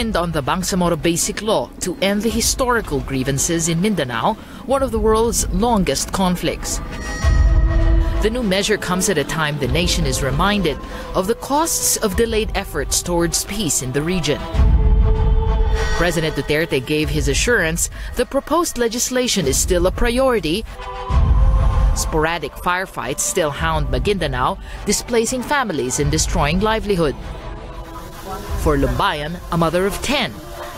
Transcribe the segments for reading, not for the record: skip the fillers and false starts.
pinned on the Bangsamoro Basic Law to end the historical grievances in Mindanao, one of the world's longest conflicts. The new measure comes at a time the nation is reminded of the costs of delayed efforts towards peace in the region. President Duterte gave his assurance the proposed legislation is still a priority. Sporadic firefights still hound Maguindanao, displacing families and destroying livelihood. For Lumbayan, a mother of 10,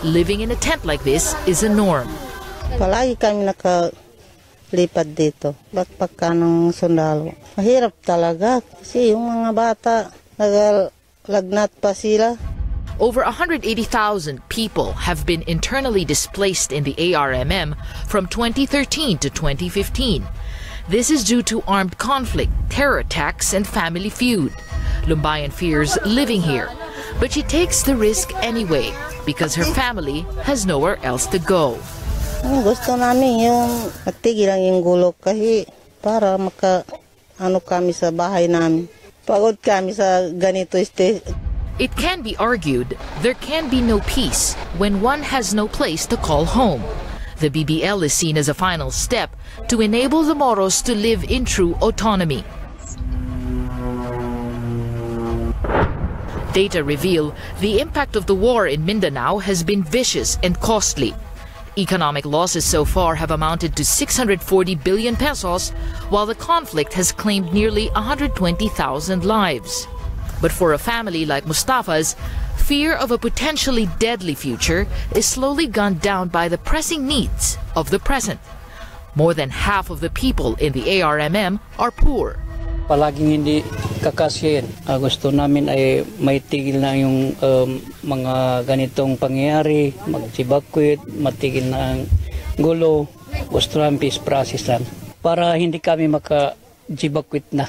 living in a tent like this is a norm. Palagi kami nakalipad dito. Backpack ng sundalo. Mahirap talaga kasi yung mga bata nagalagnat pa sila. Over 180,000 people have been internally displaced in the ARMM from 2013 to 2015. This is due to armed conflict, terror attacks, and family feud. Lumbayan fears living here, but she takes the risk anyway because her family has nowhere else to go. Gusto namin yung matigil lang yung gulo kasi para kami sa bahay namin. Pagod kami sa ganito It can be argued there can be no peace when one has no place to call home. The BBL is seen as a final step to enable the Moros to live in true autonomy. Data reveal the impact of the war in Mindanao has been vicious and costly. Economic losses so far have amounted to 640 billion pesos, while the conflict has claimed nearly 120,000 lives. But for a family like Mustafa's, fear of a potentially deadly future is slowly gunned down by the pressing needs of the present. More than half of the people in the ARMM are poor. Palaging hindi kakasyahin. Gusto namin ay may tigil na yung mga ganitong pangyayari, mag-evacuate, matigil na ang gulo. Gusto namin peace process lang para hindi kami maka-evacuate na.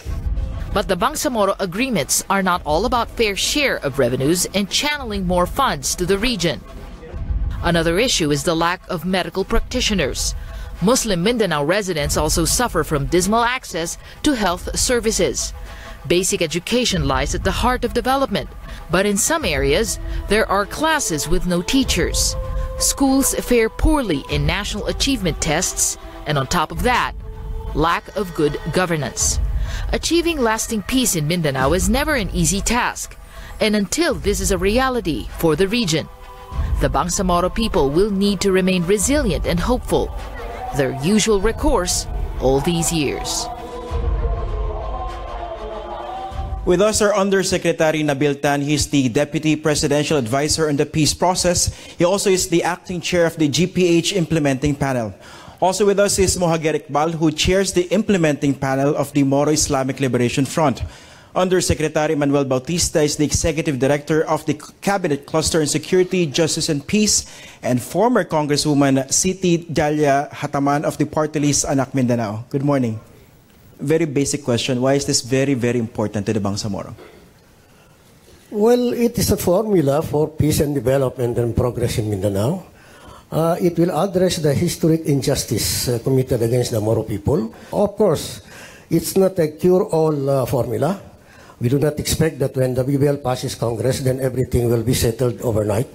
But the Bangsamoro agreements are not all about fair share of revenues and channeling more funds to the region. Another issue is the lack of medical practitioners. Muslim Mindanao residents also suffer from dismal access to health services. Basic education lies at the heart of development, but in some areas, there are classes with no teachers. Schools fare poorly in national achievement tests, and on top of that, lack of good governance. Achieving lasting peace in Mindanao is never an easy task, and until this is a reality for the region, the Bangsamoro people will need to remain resilient and hopeful, their usual recourse all these years. With us, our Undersecretary Nabil Tan. He's the Deputy Presidential Advisor on the peace process. He also is the acting chair of the GPH Implementing Panel. Also with us is Mohager Iqbal, who chairs the implementing panel of the Moro Islamic Liberation Front. Undersecretary Manuel Bautista is the Executive Director of the Cabinet Cluster on Security, Justice and Peace, and former Congresswoman Siti Dalia Hataman of the party list Anak Mindanao. Good morning. Very basic question. Why is this very, very important to the Bangsamoro? Well, it is a formula for peace and development and progress in Mindanao. It will address the historic injustice committed against the Moro people. Of course, it's not a cure-all formula. We do not expect that when the BBL passes Congress, then everything will be settled overnight.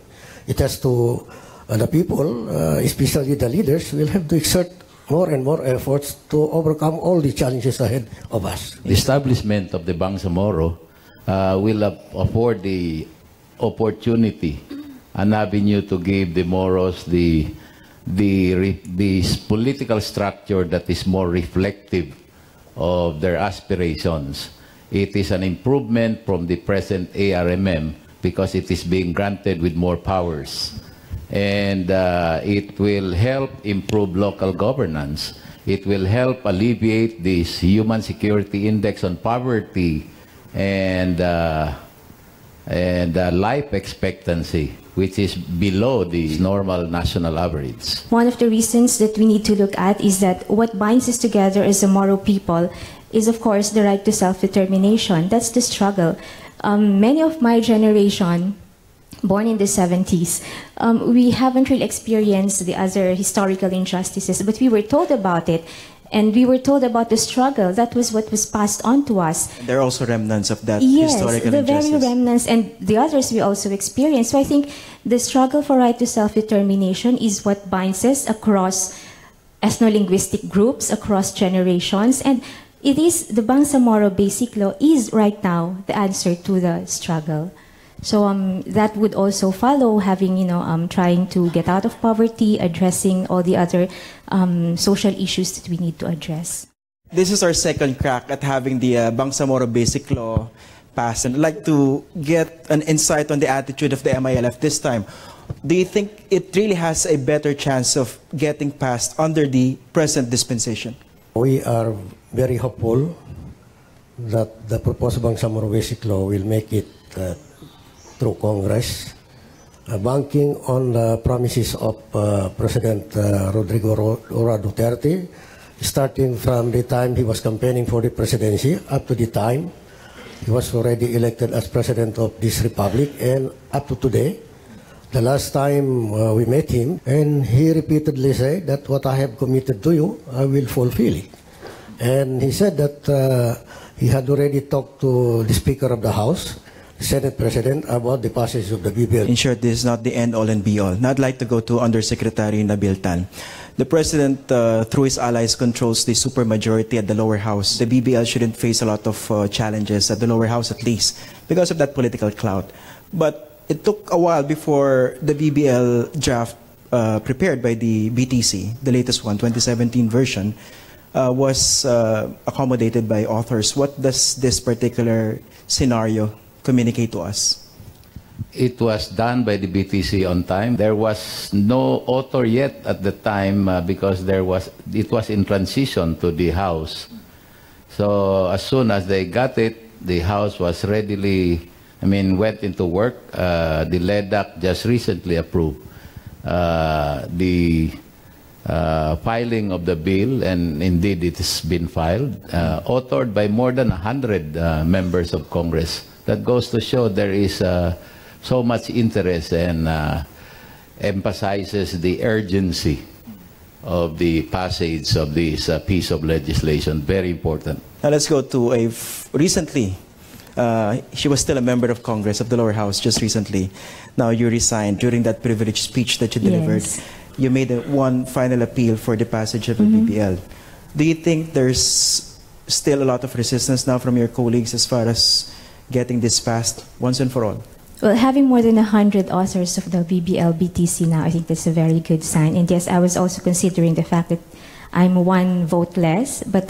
It has to, the people, especially the leaders, will have to exert more and more efforts to overcome all the challenges ahead of us. The establishment of the Bangsamoro will afford the opportunity, an avenue to give the Moros the political structure that is more reflective of their aspirations. It is an improvement from the present ARMM because it is being granted with more powers. And it will help improve local governance. It will help alleviate this human security index on poverty and life expectancy, which is below the normal national average. One of the reasons that we need to look at is that what binds us together as a Moro people is, of course, the right to self-determination. That's the struggle. Many of my generation, born in the 70s, we haven't really experienced the other historical injustices, but we were told about it. And we were told about the struggle. That was what was passed on to us. And there are also remnants of that yes, historical the injustice. very remnants, and the others we also experienced. So I think the struggle for right to self-determination is what binds us across ethno-linguistic groups, across generations, and it is the Bangsamoro Basic Law is right now the answer to the struggle. So that would also follow having, trying to get out of poverty, addressing all the other social issues that we need to address. This is our second crack at having the Bangsamoro Basic Law passed. And I'd like to get an insight on the attitude of the MILF this time. Do you think it really has a better chance of getting passed under the present dispensation? We are very hopeful that the proposed Bangsamoro Basic Law will make it through Congress, banking on the promises of President Rodrigo Duterte, starting from the time he was campaigning for the presidency up to the time he was already elected as president of this republic, and up to today. The last time we met him, and he repeatedly said that what I have committed to you, I will fulfill it. And he said that he had already talked to the Speaker of the House, Senate President, about the passage of the BBL. In short, this is not the end all and be all. Now I'd like to go to Undersecretary Nabil Tan. The President, through his allies, controls the supermajority at the lower house. The BBL shouldn't face a lot of challenges at the lower house, at least, because of that political clout. But it took a while before the BBL draft prepared by the BTC, the latest one, 2017 version, was accommodated by authors. What does this particular scenario communicate to us? It was done by the BTC on time. There was no author yet at the time because it was in transition to the House. So as soon as they got it, the House was readily, went into work. The LEDAC just recently approved the filing of the bill, and indeed it has been filed, authored by more than 100 members of Congress. That goes to show there is so much interest and emphasizes the urgency of the passage of this piece of legislation. Very important. Now let's go to recently, she was still a member of Congress of the lower house just recently. Now you resigned. During that privileged speech that you delivered, yes, you made one final appeal for the passage of the BBL. Do you think there's still a lot of resistance now from your colleagues as far as getting this passed once and for all? Well, having more than 100 authors of the BBL BTC now, I think that's a very good sign. And yes, I was also considering the fact that I'm one vote less, but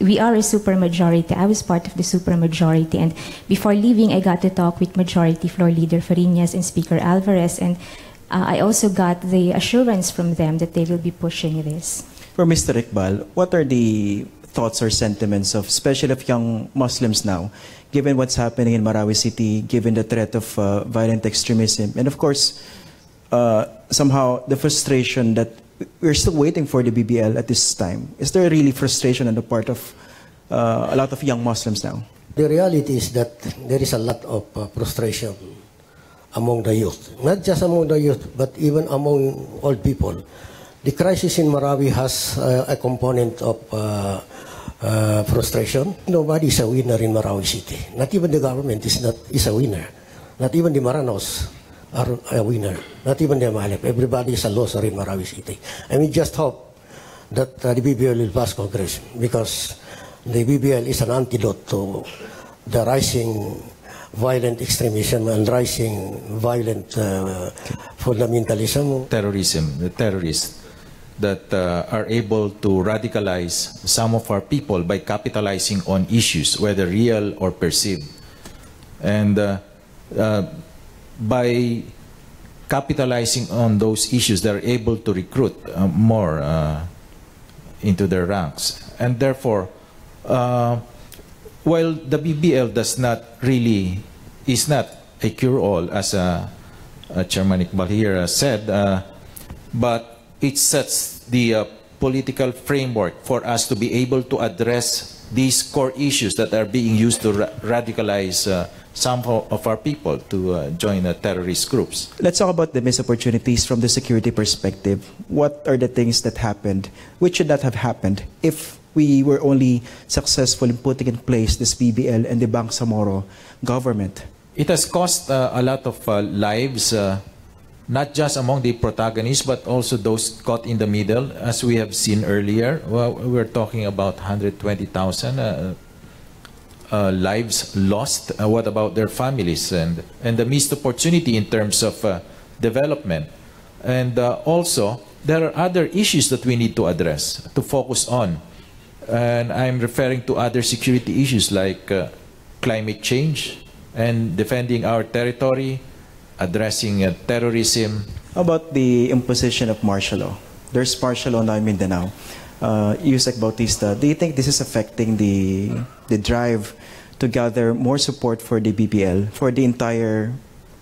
we are a supermajority. I was part of the supermajority, and before leaving, I got to talk with Majority Floor Leader Fariñas and Speaker Alvarez, and I also got the assurance from them that they will be pushing this. For Mr. Iqbal, what are the thoughts or sentiments of, especially of young Muslims now, given what's happening in Marawi City, given the threat of violent extremism, and of course, somehow the frustration that we're still waiting for the BBL at this time? Is there really frustration on the part of a lot of young Muslims now? The reality is that there is a lot of frustration among the youth. Not just among the youth, but even among old people. The crisis in Marawi has a component of frustration. Nobody is a winner in Marawi City. Not even the government is a winner. Not even the Maranos are a winner. Not even the MILF. Everybody is a loser in Marawi City. And we just hope that the BBL will pass Congress, because the BBL is an antidote to the rising violent extremism and rising violent fundamentalism. Terrorism, the terrorists that are able to radicalize some of our people by capitalizing on issues, whether real or perceived. And by capitalizing on those issues, they're able to recruit more into their ranks. And therefore, while the BBL is not a cure-all, as Chairman Iqbal here said, but it sets the political framework for us to be able to address these core issues that are being used to radicalize some of our people to join terrorist groups. Let's talk about the missed opportunities from the security perspective. What are the things that happened, which should not have happened if we were only successful in putting in place this BBL and the Bangsamoro government? It has cost a lot of lives, not just among the protagonists, but also those caught in the middle. As we have seen earlier, well, we're talking about 120,000 lives lost. What about their families and the missed opportunity in terms of development? And also, there are other issues that we need to address, to focus on. And I'm referring to other security issues like climate change and defending our territory, addressing terrorism. How about the imposition of martial law? There's martial law now in Mindanao. Yusek Bautista, do you think this is affecting the drive to gather more support for the BBL, for the entire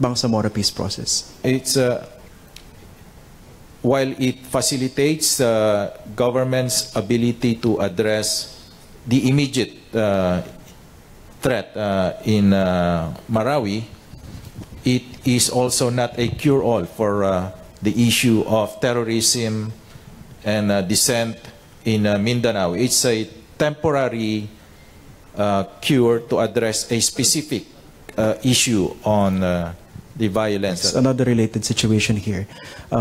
Bangsamoro peace process? It's while it facilitates government's ability to address the immediate threat in Marawi, it is also not a cure-all for the issue of terrorism and dissent in Mindanao. It's a temporary cure to address a specific issue on the violence. It's another related situation here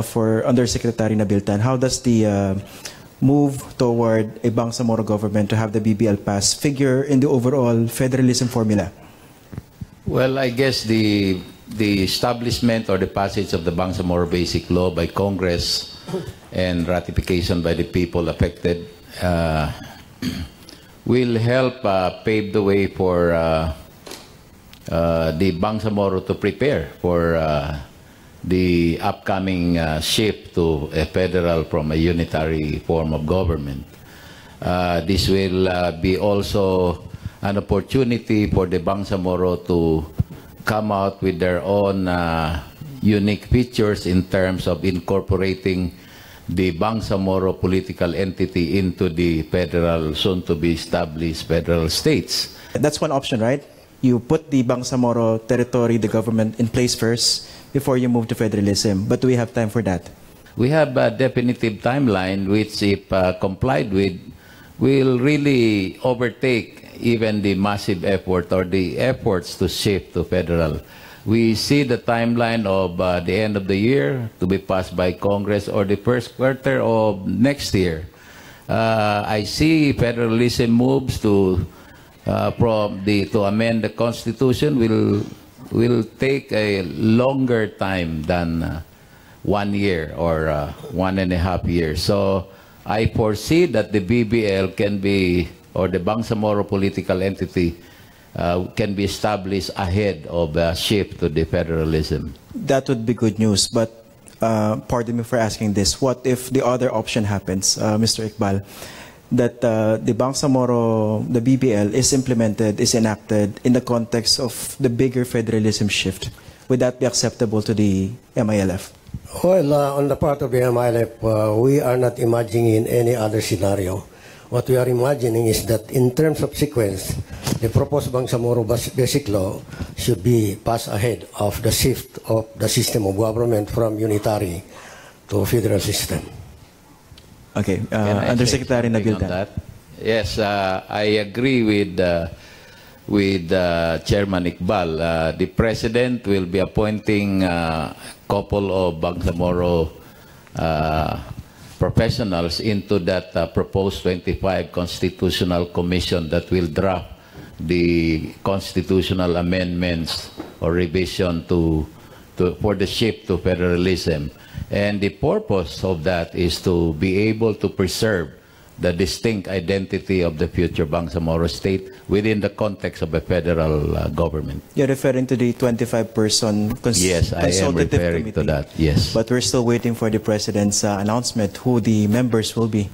for Undersecretary Nabiltan. How does the move toward a Bangsamoro government to have the BBL pass figure in the overall federalism formula? Well, I guess the establishment or the passage of the Bangsamoro Basic Law by Congress and ratification by the people affected will help pave the way for the Bangsamoro to prepare for the upcoming shift to a federal from a unitary form of government. This will be also an opportunity for the Bangsamoro to come out with their own unique features in terms of incorporating the Bangsamoro political entity into the federal, soon-to-be established federal states. That's one option, right? You put the Bangsamoro territory, the government, in place first before you move to federalism. But do we have time for that? We have a definitive timeline which, if complied with, will really overtake even the massive effort or the efforts to shift to federal. We see the timeline of the end of the year to be passed by Congress or the first quarter of next year. I see federalism moves to amend the Constitution will take a longer time than 1 year or 1.5 years. So I foresee that the BBL can be, or the Bangsamoro political entity can be established ahead of a shift to the federalism. That would be good news, but pardon me for asking this. What if the other option happens, Mr. Iqbal, that the Bangsamoro, the BBL, is implemented, is enacted in the context of the bigger federalism shift? Would that be acceptable to the MILF? Well, on the part of the MILF, we are not imagining any other scenario. What we are imagining is that in terms of sequence, the proposed Bangsamoro Basic Law should be passed ahead of the shift of the system of government from unitary to federal system. Okay, Undersecretary Nabiltan. Yes, I agree with Chairman Iqbal. The President will be appointing a couple of Bangsamoro professionals into that proposed 25 Constitutional Commission that will draft the constitutional amendments or revision for the shift to federalism. And the purpose of that is to be able to preserve the distinct identity of the future Bangsamoro state within the context of a federal government. You're referring to the 25-person Yes, I am referring committee. to that, yes. But we're still waiting for the President's announcement who the members will be.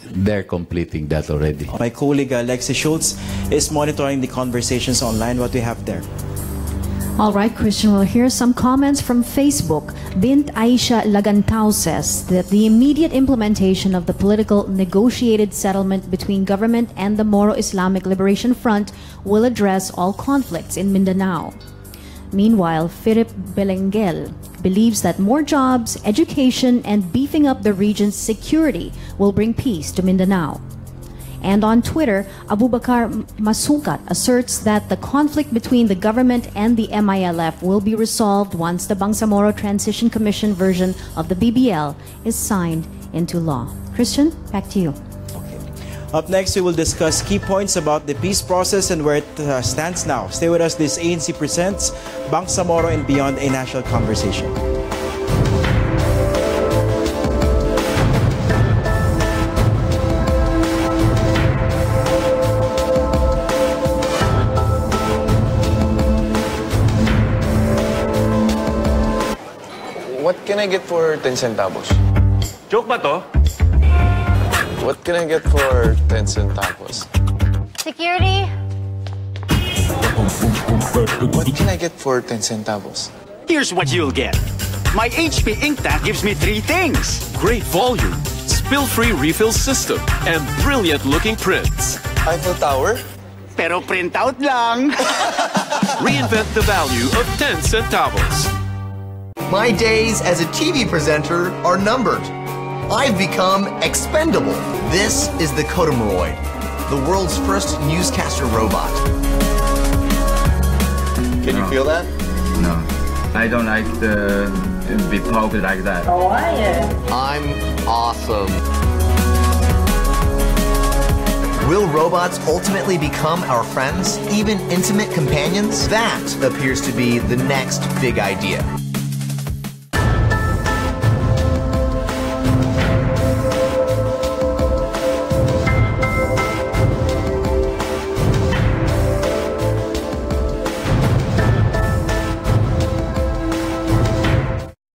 They're completing that already. My colleague Lexi Schultz is monitoring the conversations online. What do we have there? All right, Christian, well, here's some comments from Facebook. Bint Aisha Lagantao says that the immediate implementation of the political negotiated settlement between government and the Moro Islamic Liberation Front will address all conflicts in Mindanao. Meanwhile, Philip Belengel believes that more jobs, education, and beefing up the region's security will bring peace to Mindanao. And on Twitter, Abubakar Masukat asserts that the conflict between the government and the MILF will be resolved once the Bangsamoro Transition Commission version of the BBL is signed into law. Christian, back to you. Up next, we will discuss key points about the peace process and where it stands now. Stay with us. This ANC presents Bangsamoro and Beyond, a national conversation. What can I get for 10 centavos? Joke ba to? What can I get for 10 centavos? Security? What can I get for 10 centavos? Here's what you'll get. My HP ink tank gives me 3 things. Great volume, spill-free refill system, and brilliant-looking prints. Eiffel Tower? Pero printout lang. Reinvent the value of 10 centavos. My days as a TV presenter are numbered. I've become expendable. This is the Cotabato, the world's first newscaster robot. Can you feel that? No, I don't like to be poked like that. How are you? I'm awesome. Will robots ultimately become our friends, even intimate companions? That appears to be the next big idea.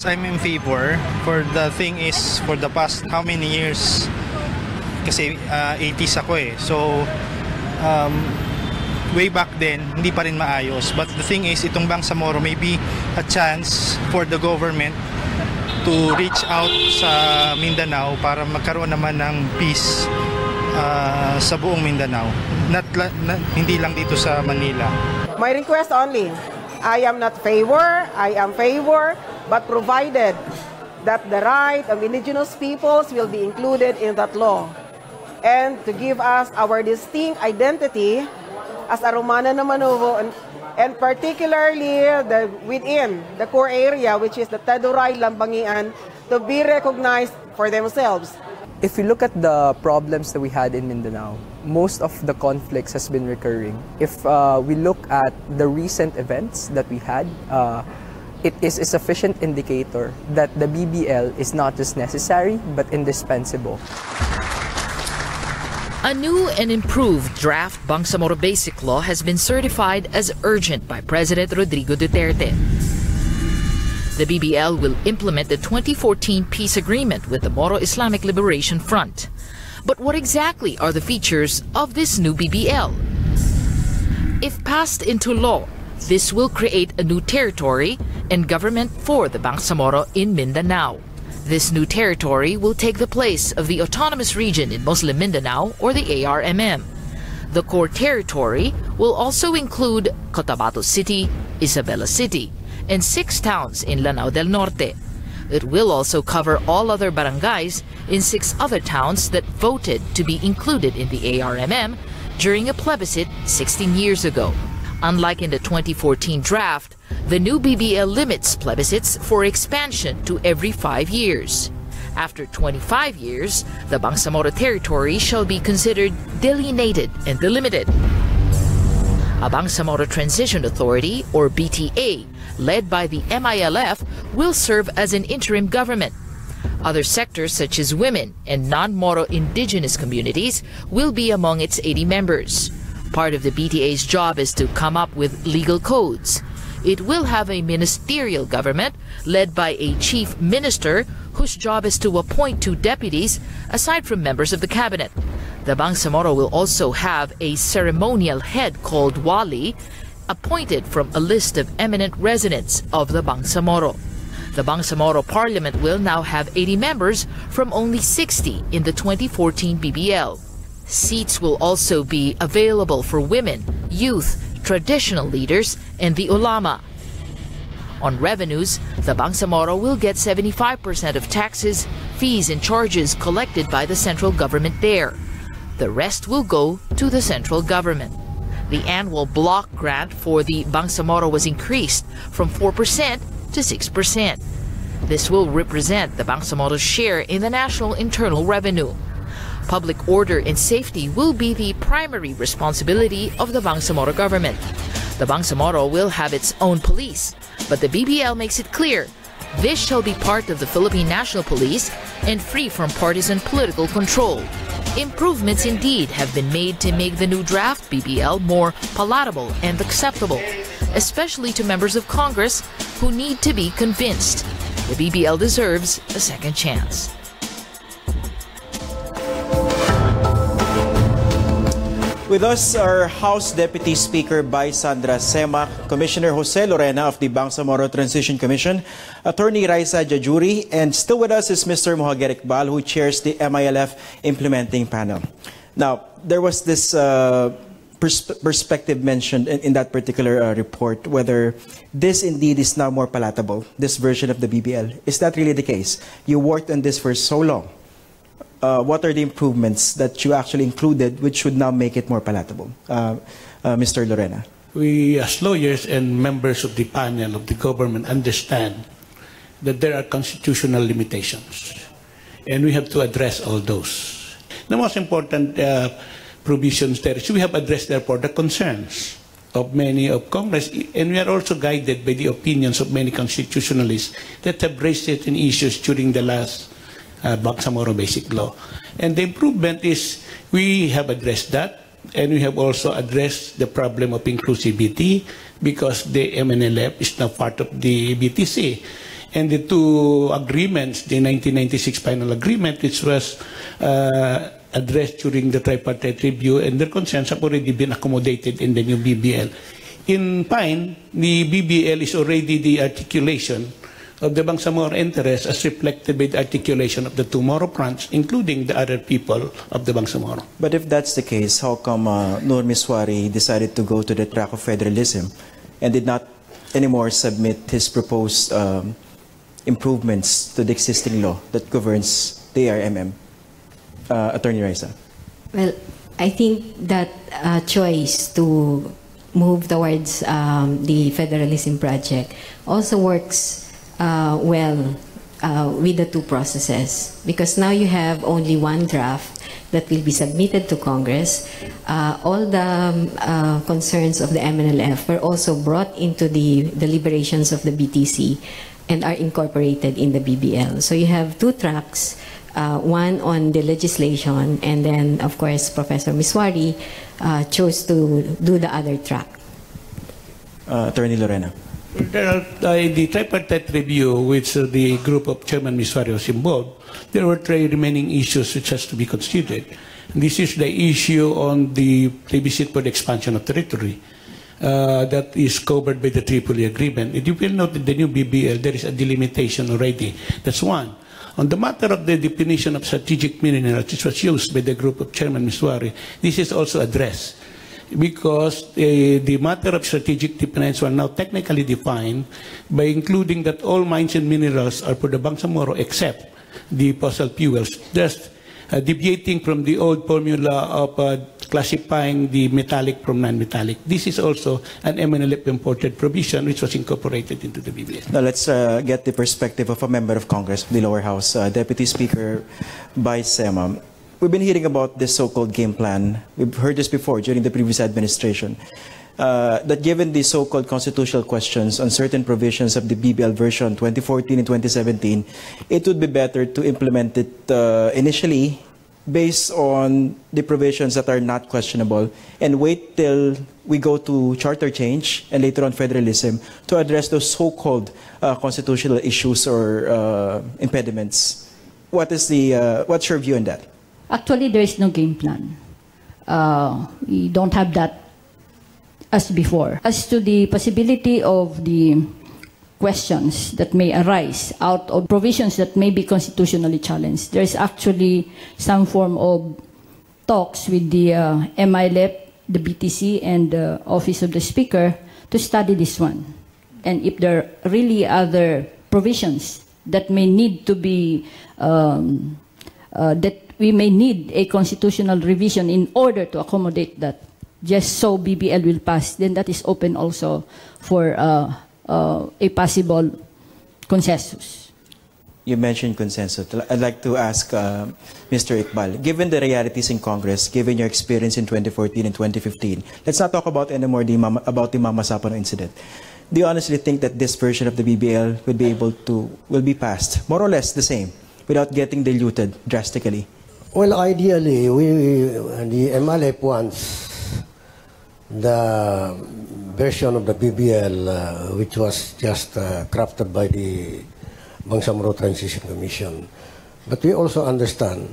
I'm in favor. For the thing is, for the past how many years, kasi 80s ako eh. So, way back then, hindi pa rin maayos. But the thing is, itong Bangsamoro may be a chance for the government to reach out sa Mindanao para magkaroon naman ng peace sa buong Mindanao. Hindi lang dito sa Manila. My request only, I am not favor, I am favor, but provided that the right of indigenous peoples will be included in that law. And to give us our distinct identity as a Romana na Manuvo, and particularly within the core area, which is the Taduray, Lambangian, to be recognized for themselves. If you look at the problems that we had in Mindanao, most of the conflicts has been recurring. If we look at the recent events that we had, it is a sufficient indicator that the BBL is not just necessary but indispensable. A new and improved draft Bangsamoro Basic Law has been certified as urgent by President Rodrigo Duterte. The BBL will implement the 2014 peace agreement with the Moro Islamic Liberation Front. But what exactly are the features of this new BBL? If passed into law, this will create a new territory and government for the Bangsamoro in Mindanao. This new territory will take the place of the autonomous region in Muslim Mindanao, or the ARMM. The core territory will also include Cotabato City, Isabela City, and 6 towns in Lanao del Norte. It will also cover all other barangays in 6 other towns that voted to be included in the ARMM during a plebiscite 16 years ago. Unlike in the 2014 draft, the new BBL limits plebiscites for expansion to every 5 years. After 25 years, the Bangsamoro territory shall be considered delineated and delimited. A Bangsamoro Transition Authority, or BTA, led by the MILF, will serve as an interim government. Other sectors such as women and non-Moro indigenous communities will be among its 80 members. Part of the BTA's job is to come up with legal codes. It will have a ministerial government led by a chief minister whose job is to appoint 2 deputies aside from members of the cabinet. The Bangsamoro will also have a ceremonial head called Wali appointed from a list of eminent residents of the Bangsamoro. The Bangsamoro Parliament will now have 80 members from only 60 in the 2014 BBL. Seats will also be available for women, youth, traditional leaders, and the ulama. On revenues, the Bangsamoro will get 75% of taxes, fees, and charges collected by the central government there. The rest will go to the central government. The annual block grant for the Bangsamoro was increased from 4% to 6%. This will represent the Bangsamoro's share in the national internal revenue. Public order and safety will be the primary responsibility of the Bangsamoro government. The Bangsamoro will have its own police, but the BBL makes it clear this shall be part of the Philippine National Police and free from partisan political control. Improvements indeed have been made to make the new draft BBL more palatable and acceptable, especially to members of Congress who need to be convinced. The BBL deserves a second chance. With us are House Deputy Speaker Bai Sandra Semak, Commissioner Jose Lorena of the Bangsamoro Transition Commission, Attorney Raisa Jajuri, and still with us is Mr. Mukamad who chairs the MILF Implementing Panel. Now, there was this perspective mentioned in that particular report, whether this indeed is now more palatable, this version of the BBL. Is that really the case? You worked on this for so long. What are the improvements that you actually included which should now make it more palatable? Mr. Lorena. We as lawyers and members of the panel of the government understand that there are constitutional limitations and we have to address all those. The most important provisions there is we have addressed therefore the concerns of many of Congress, and we are also guided by the opinions of many constitutionalists that have raised certain issues during the last Bangsamoro Basic Law. And the improvement is we have addressed that, and we have also addressed the problem of inclusivity because the MNLF is now part of the BTC. And the two agreements, the 1996 final agreement, which was addressed during the tripartite review, and their concerns have already been accommodated in the new BBL. In fine, the BBL is already the articulation of the Bangsamoro interest as reflected by the articulation of the two Moro fronts, including the other people of the Bangsamoro. But if that's the case, how come Nur Miswari decided to go to the track of federalism and did not anymore submit his proposed improvements to the existing law that governs the ARMM? Attorney Raisa. Well, I think that choice to move towards the federalism project also works well with the two processes, because now you have only one draft that will be submitted to Congress. All the concerns of the MNLF were also brought into the deliberations of the BTC and are incorporated in the BBL. So you have two tracks, one on the legislation, and then of course Professor Miswari chose to do the other track. Attorney Lorena. There are the tripartite review, which the group of Chairman Miswari was involved. There were three remaining issues which has to be considered. And this is the issue on the plebiscite for the expansion of territory that is covered by the Tripoli Agreement. If you will note in the new BBL, there is a delimitation already. That's one. On the matter of the definition of strategic minerals, which was used by the group of Chairman Miswari, this is also addressed, because the matter of strategic defense are now technically defined by including that all mines and minerals are for the Bangsamoro except the fossil fuels, thus deviating from the old formula of classifying the metallic from non-metallic. This is also an MNLF imported provision which was incorporated into the BBS. Now let's get the perspective of a member of Congress of the lower house, Deputy Speaker Bai Sema. We've been hearing about this so-called game plan. We've heard this before during the previous administration, that given the so-called constitutional questions on certain provisions of the BBL version 2014 and 2017, it would be better to implement it initially based on the provisions that are not questionable and wait till we go to charter change and later on federalism to address those so-called constitutional issues or impediments. What's your view on that? Actually, there is no game plan. We don't have that as before. As to the possibility of the questions that may arise out of provisions that may be constitutionally challenged, there is actually some form of talks with the MILEP, the BTC, and the Office of the Speaker to study this one. And if there are really other provisions that may need to be, that we may need a constitutional revision in order to accommodate that, just so BBL will pass, then that is open also for a possible consensus. You mentioned consensus. I'd like to ask Mr. Iqbal, given the realities in Congress, given your experience in 2014 and 2015, let's not talk about anymore about the Mama Sapano incident. Do you honestly think that this version of the BBL will be passed, more or less the same, without getting diluted drastically? Well, ideally, the MLF wants the version of the BBL, which was just crafted by the Bangsamoro Transition Commission. But we also understand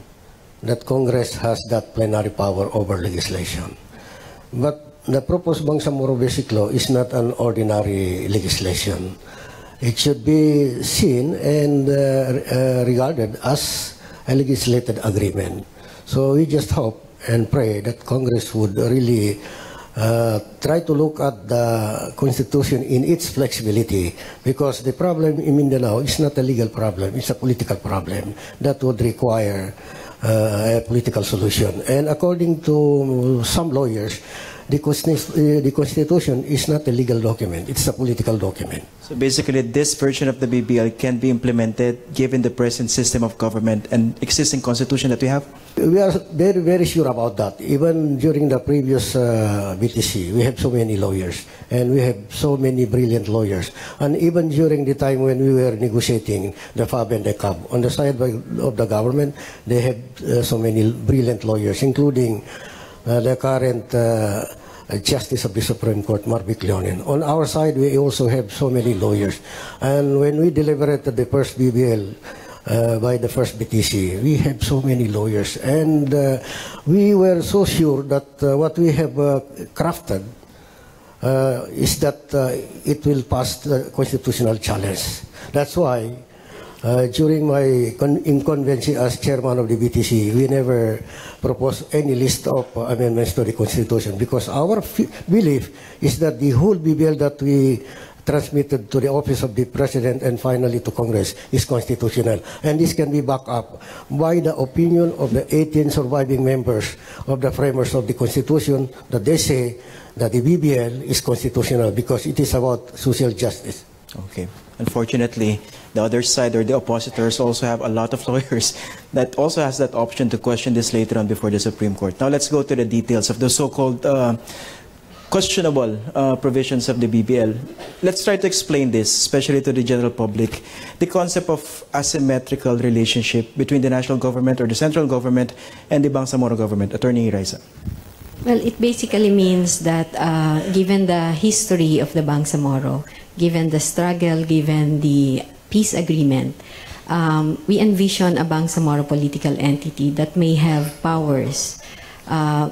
that Congress has that plenary power over legislation. But the proposed Bangsamoro Basic Law is not an ordinary legislation. It should be seen and regarded as a legislated agreement. So we just hope and pray that Congress would really try to look at the Constitution in its flexibility, because the problem in Mindanao is not a legal problem, it's a political problem that would require a political solution. And according to some lawyers, the Constitution is not a legal document, it's a political document. So basically, this version of the BBL can be implemented given the present system of government and existing constitution that we have? We are very, very sure about that. Even during the previous BTC, we have so many lawyers, and we have so many brilliant lawyers. And even during the time when we were negotiating the FAB and the CAB, on the side of the government, they have so many brilliant lawyers, including the current Justice of the Supreme Court, Marvic Leonin. On our side, we also have so many lawyers. And when we deliberated the first BBL by the first BTC, we have so many lawyers. And we were so sure that what we have crafted is that it will pass the constitutional challenge. That's why during my inconvention as chairman of the BTC, we never proposed any list of amendments to the Constitution, because our belief is that the whole BBL that we transmitted to the office of the President and finally to Congress is constitutional. And this can be backed up by the opinion of the 18 surviving members of the framers of the Constitution, that they say that the BBL is constitutional because it is about social justice. Okay. Unfortunately, the other side or the oppositors also have a lot of lawyers that also has that option to question this later on before the Supreme Court. Now let's go to the details of the so-called questionable provisions of the BBL. Let's try to explain this, especially to the general public, the concept of asymmetrical relationship between the national government or the central government and the Bangsamoro government. Attorney Raisa. Well, it basically means that given the history of the Bangsamoro, given the struggle, given the peace agreement, we envision a Bangsamoro political entity that may have powers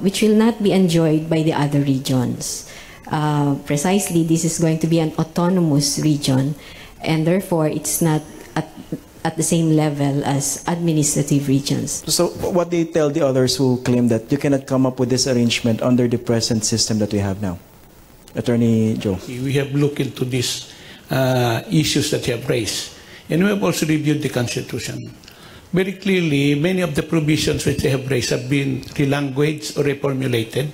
which will not be enjoyed by the other regions. Precisely, this is going to be an autonomous region, and therefore it's not at the same level as administrative regions. So what do you tell the others who claim that you cannot come up with this arrangement under the present system that we have now? Attorney Joe. We have looked into these issues that you have raised, and we have also reviewed the Constitution. Very clearly, many of the provisions which they have raised have been relanguaged or reformulated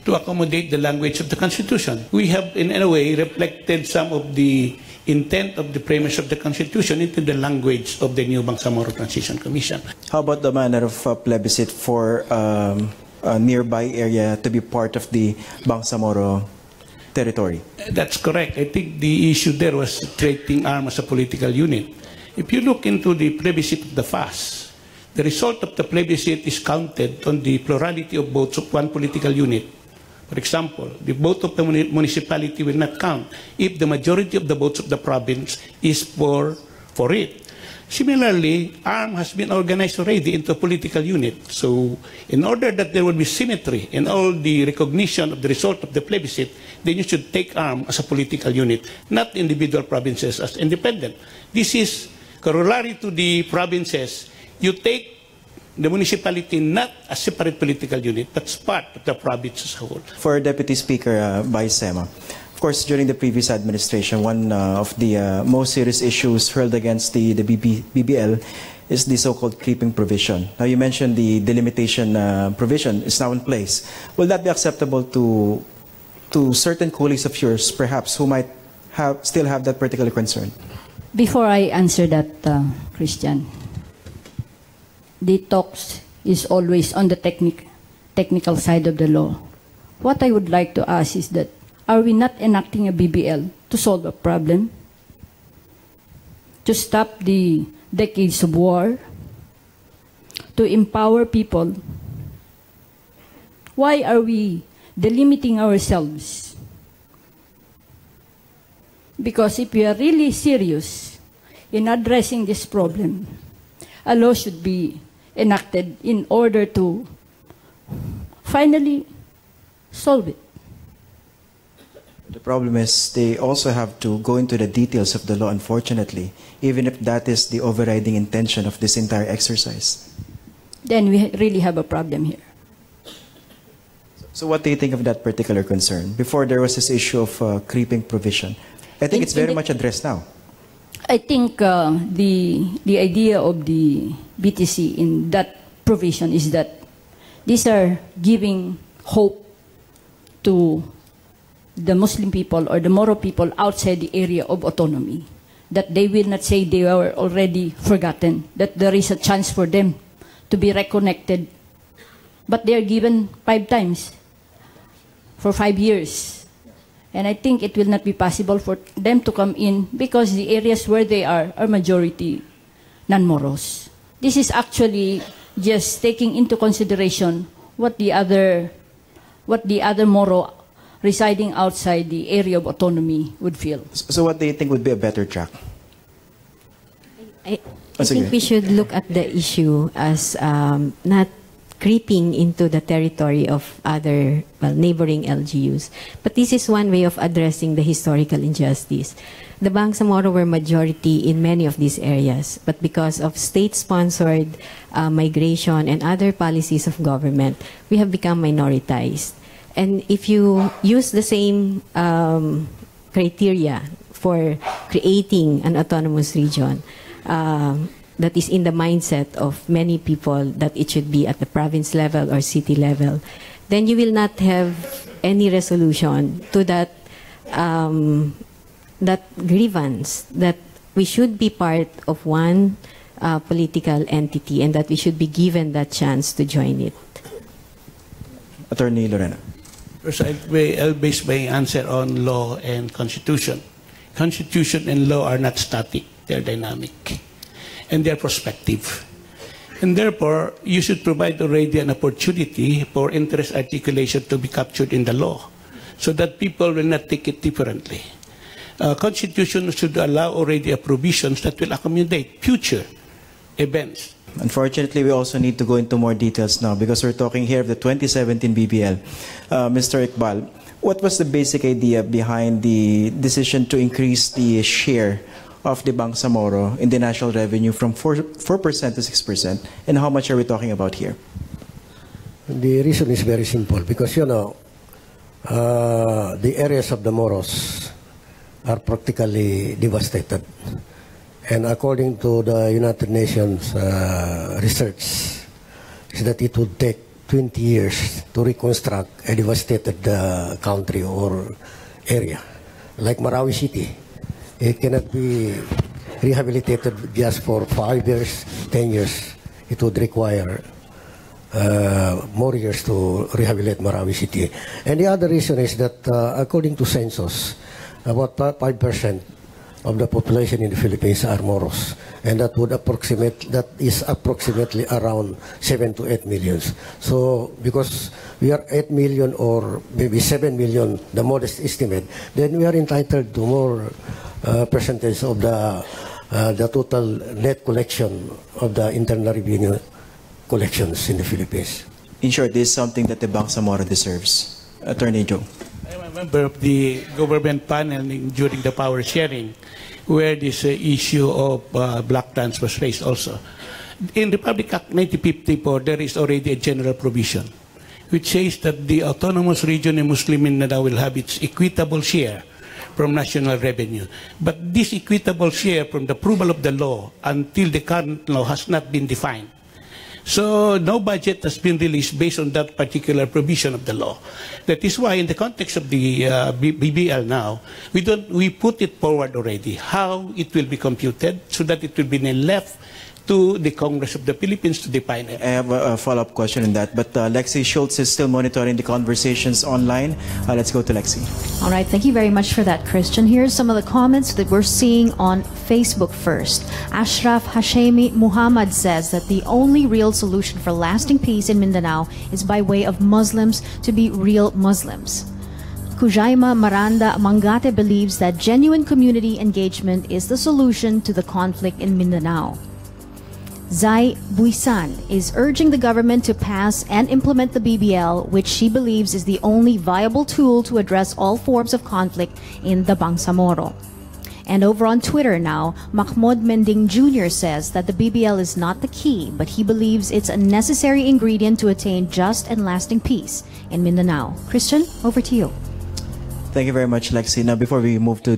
to accommodate the language of the Constitution. We have, in a way, reflected some of the intent of the premise of the Constitution into the language of the new Bangsamoro Transition Commission. How about the manner of plebiscite for a nearby area to be part of the Bangsamoro territory? That's correct. I think the issue there was treating arms as a political unit. If you look into the plebiscite of the FAS, the result of the plebiscite is counted on the plurality of votes of one political unit. For example, the vote of the municipality will not count if the majority of the votes of the province is for it. Similarly, ARM has been organized already into a political unit. So in order that there will be symmetry in all the recognition of the result of the plebiscite, then you should take ARM as a political unit, not individual provinces as independent. This is corollary to the provinces. You take the municipality not a separate political unit, but as part of the province as a whole. For Deputy Speaker Baisema, of course, during the previous administration, one of the most serious issues hurled against the BBL is the so-called creeping provision. Now, you mentioned the delimitation provision is now in place. Will that be acceptable to certain colleagues of yours, perhaps, who might still have that particular concern? Before I answer that, Christian, the talks is always on the technical side of the law. What I would like to ask is that, are we not enacting a BBL to solve a problem? To stop the decades of war? To empower people? Why are we delimiting ourselves? Because if we are really serious in addressing this problem, a law should be enacted in order to finally solve it. The problem is they also have to go into the details of the law, unfortunately, even if that is the overriding intention of this entire exercise. Then we really have a problem here. So what do you think of that particular concern? Before there was this issue of creeping provision. I think it's very much addressed now. I think the idea of the BTC in that provision is that these are giving hope to the Muslim people or the Moro people outside the area of autonomy, that they will not say they are already forgotten, that there is a chance for them to be reconnected. But they are given 5 times for 5 years. And I think it will not be possible for them to come in because the areas where they are majority non-Moros. This is actually just taking into consideration what the other Moro residing outside the area of autonomy would feel. So what do you think would be a better track? I think we should look at the issue as not creeping into the territory of other neighboring LGUs. But this is one way of addressing the historical injustice. The Bangsamoro were majority in many of these areas, but because of state-sponsored migration and other policies of government, we have become minoritized. And if you use the same criteria for creating an autonomous region that is in the mindset of many people that it should be at the province level or city level, then you will not have any resolution to that that grievance that we should be part of one political entity and that we should be given that chance to join it. Attorney Lorena. First, I'll base my answer on law and constitution. Constitution and law are not static, they're dynamic. And they're prospective. And therefore, you should provide already an opportunity for interest articulation to be captured in the law so that people will not take it differently. Constitution should allow already provisions that will accommodate future events. Unfortunately, we also need to go into more details now because we're talking here of the 2017 BBL. Mr. Iqbal, what was the basic idea behind the decision to increase the share of the Bangsamoro in the national revenue from 4% to 6%? And how much are we talking about here? The reason is very simple because, you know, the areas of the Moros are practically devastated. And according to the United Nations research, is that it would take 20 years to reconstruct a devastated country or area. Like Marawi City, it cannot be rehabilitated just for 5 years, 10 years. It would require more years to rehabilitate Marawi City. And the other reason is that according to census, about 5% of the population in the Philippines are Moros, and that is approximately around 7 to 8 million. So because we are 8 million or maybe 7 million, the modest estimate, then we are entitled to more percentage of the the total net collection of the internal revenue collections in the Philippines. In short, this is something that the Bangsamoro deserves. Attorney Joe. I'm a member of the government panel during the power sharing, where this issue of black tans was raised also. In Republic Act 1954, there is already a general provision which says that the autonomous region in Muslim Mindanao will have its equitable share from national revenue. But this equitable share from the approval of the law until the current law has not been defined. So no budget has been released based on that particular provision of the law. That is why in the context of the BBL now, we put it forward already, how it will be computed so that it will be left to the Congress of the Philippines to define it. I have a follow-up question on that, but Lexi Schultz is still monitoring the conversations online. Let's go to Lexi. All right, thank you very much for that, Christian. Here's some of the comments that we're seeing on Facebook first. Ashraf Hashemi Muhammad says that the only real solution for lasting peace in Mindanao is by way of Muslims to be real Muslims. Kujaima Maranda Mangate believes that genuine community engagement is the solution to the conflict in Mindanao. Zai Buisan is urging the government to pass and implement the BBL, which she believes is the only viable tool to address all forms of conflict in the Bangsamoro. And over on Twitter now, Mahmoud Mending Jr. says that the BBL is not the key, but he believes it's a necessary ingredient to attain just and lasting peace in Mindanao. Christian, over to you. Thank you very much, Lexi. Now, before we move to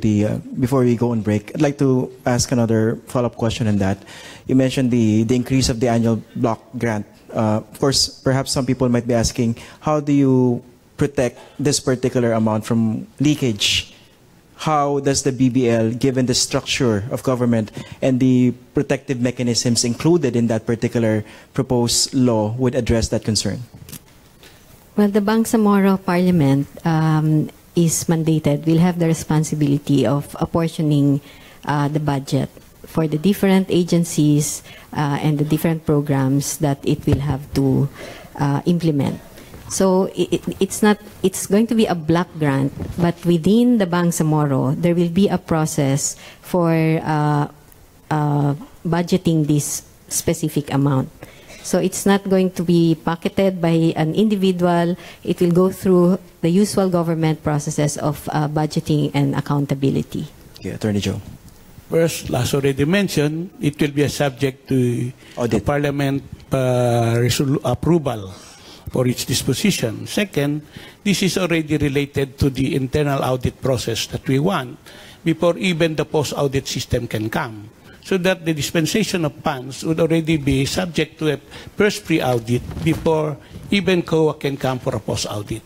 before we go on break, I'd like to ask another follow-up question on that. You mentioned the increase of the annual block grant. Of course, perhaps some people might be asking, how do you protect this particular amount from leakage? How does the BBL, given the structure of government and the protective mechanisms included in that particular proposed law, would address that concern? Well, the Bangsamoro Parliament is mandated, will have the responsibility of apportioning the budget for the different agencies and the different programs that it will have to implement. So it's going to be a block grant, but within the Bangsamoro, there will be a process for budgeting this specific amount. So it's not going to be pocketed by an individual. It will go through the usual government processes of budgeting and accountability. Okay, Attorney Joe. First, as already mentioned, it will be a subject to the Parliament approval for its disposition. Second, this is already related to the internal audit process that we want before even the post-audit system can come, so that the dispensation of funds would already be subject to a first pre-audit before even COA can come for a post-audit.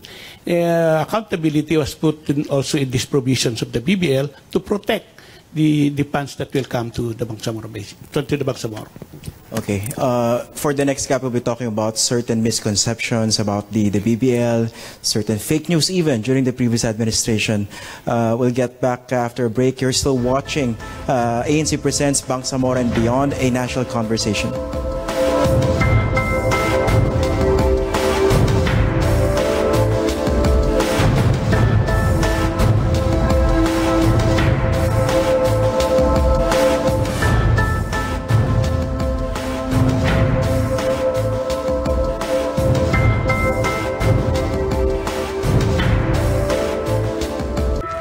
Accountability was put in also in these provisions of the BBL to protect the funds that will come to the Bangsamoro basin, to the Bangsamoro. Okay. For the next gap, we'll be talking about certain misconceptions about the BBL, certain fake news even during the previous administration. We'll get back after a break. You're still watching ANC Presents Bangsamoro and Beyond, a national conversation.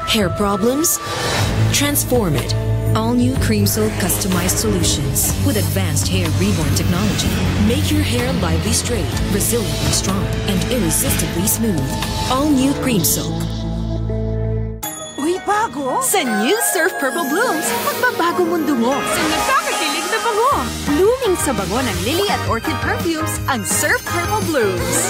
Hair problems? Transform it. All new Cream Silk customized solutions with advanced hair reborn technology. Make your hair lively straight, resiliently strong, and irresistibly smooth. All new Cream Silk. Uy, bago! Sa new Surf Purple Blooms, magbabago mundo mo sa nakakakilig na bango. Blooming sa bango ng lily at orchid perfumes, ang Surf Purple Blooms.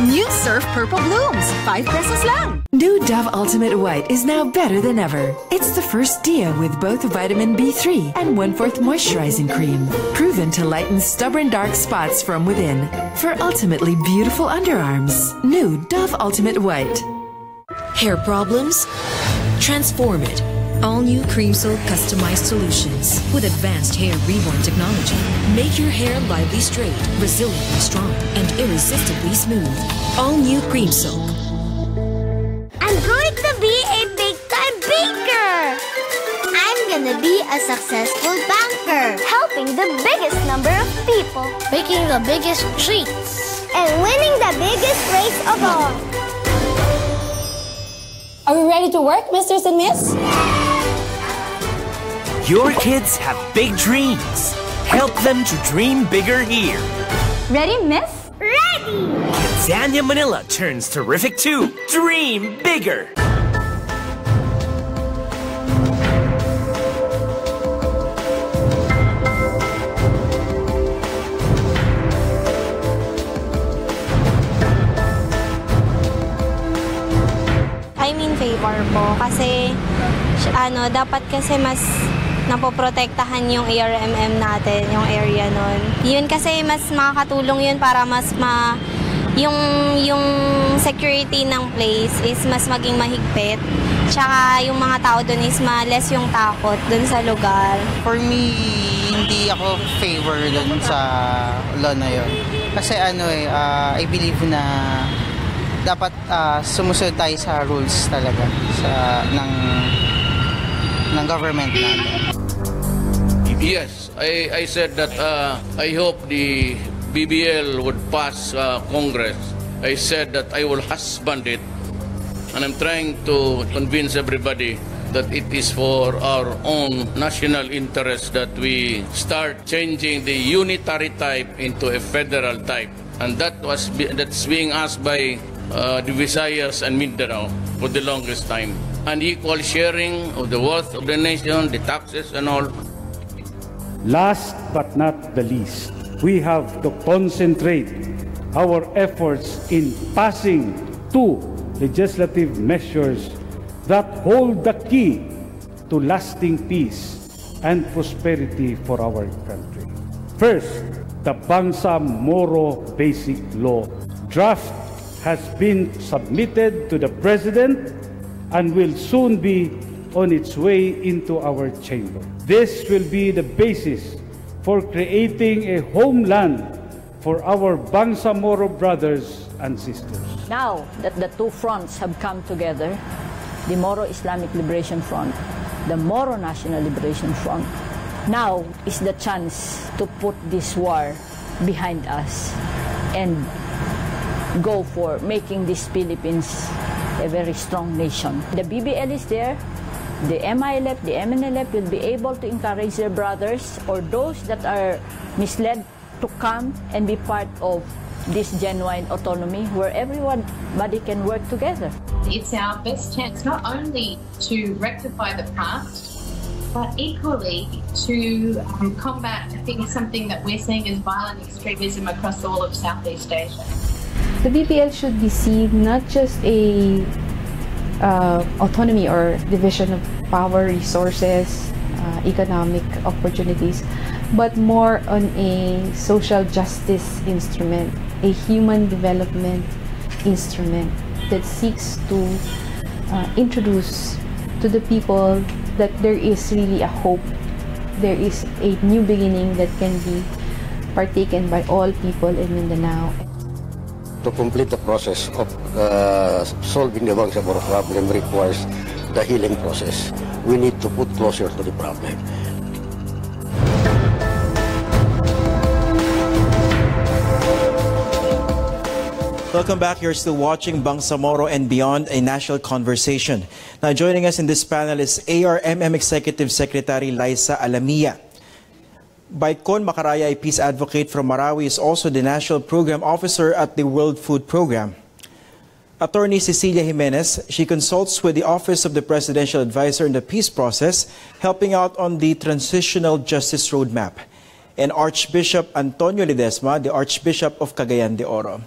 New Surf Purple Blooms, 5 pesos lang. New Dove Ultimate White is now better than ever. It's the first dia with both vitamin B3 and 1/4 moisturizing cream. Proven to lighten stubborn dark spots from within. For ultimately beautiful underarms. New Dove Ultimate White. Hair problems? Transform it. All new Cream Silk customized solutions with advanced hair reborn technology. Make your hair lively straight, resiliently strong, and irresistibly smooth. All new Cream Silk. I'm going to be a big-time baker. I'm gonna a successful banker, helping the biggest number of people, making the biggest treats, and winning the biggest race of all. Are we ready to work, Misters and Miss? Your kids have big dreams. Help them to dream bigger here. Ready, Miss? Ready! Tanzania Manila turns terrific too. Dream bigger. I'm in favor po kasi dapat kasi mas napoprotektahan yung ARMM natin, yung area nun. Yun kasi mas makakatulong yun para mas yung security ng place is mas maging mahigpit. Tsaka yung mga tao dun is less yung takot dun sa lugar. For me, hindi ako favor dun sa law na yun. Kasi I believe na dapat sumusunod tayo sa rules talaga ng government natin. Yes, I said that I hope the BBL would pass Congress. I said that I will husband it, and I'm trying to convince everybody that it is for our own national interest that we start changing the unitary type into a federal type, and that's being asked by the Visayas and Mindanao for the longest time. An equal sharing of the wealth of the nation, the taxes and all. Last but not the least, we have to concentrate our efforts in passing 2 legislative measures that hold the key to lasting peace and prosperity for our country. First, the Bangsamoro Basic Law draft has been submitted to the President and will soon be on its way into our chamber. This will be the basis for creating a homeland for our Bangsamoro brothers and sisters. Now that the two fronts have come together, the Moro Islamic Liberation Front, the Moro National Liberation Front, now is the chance to put this war behind us and go for making this Philippines a very strong nation. The BBL is there. The MILF, the MNLF will be able to encourage their brothers or those that are misled to come and be part of this genuine autonomy where everybody can work together. It's our best chance not only to rectify the past, but equally to combat, I think, something that we're seeing as violent extremism across all of Southeast Asia. The BBL should be seen not just a autonomy or division of power, resources, economic opportunities, but more on a social justice instrument, a human development instrument that seeks to introduce to the people that there is really a hope, there is a new beginning that can be partaken by all people in Mindanao. To complete the process of solving the Bangsamoro problem requires the healing process. We need to put closer to the problem. Welcome back. You're still watching Bangsamoro and Beyond, a national conversation. Now joining us in this panel is ARMM Executive Secretary Liza Alamia. Baikon Makaraya, a peace advocate from Marawi, is also the National Program Officer at the World Food Program. Attorney Cecilia Jimenez, she consults with the Office of the Presidential Advisor in the peace process, helping out on the Transitional Justice Roadmap. And Archbishop Antonio Ledesma, the Archbishop of Cagayan de Oro.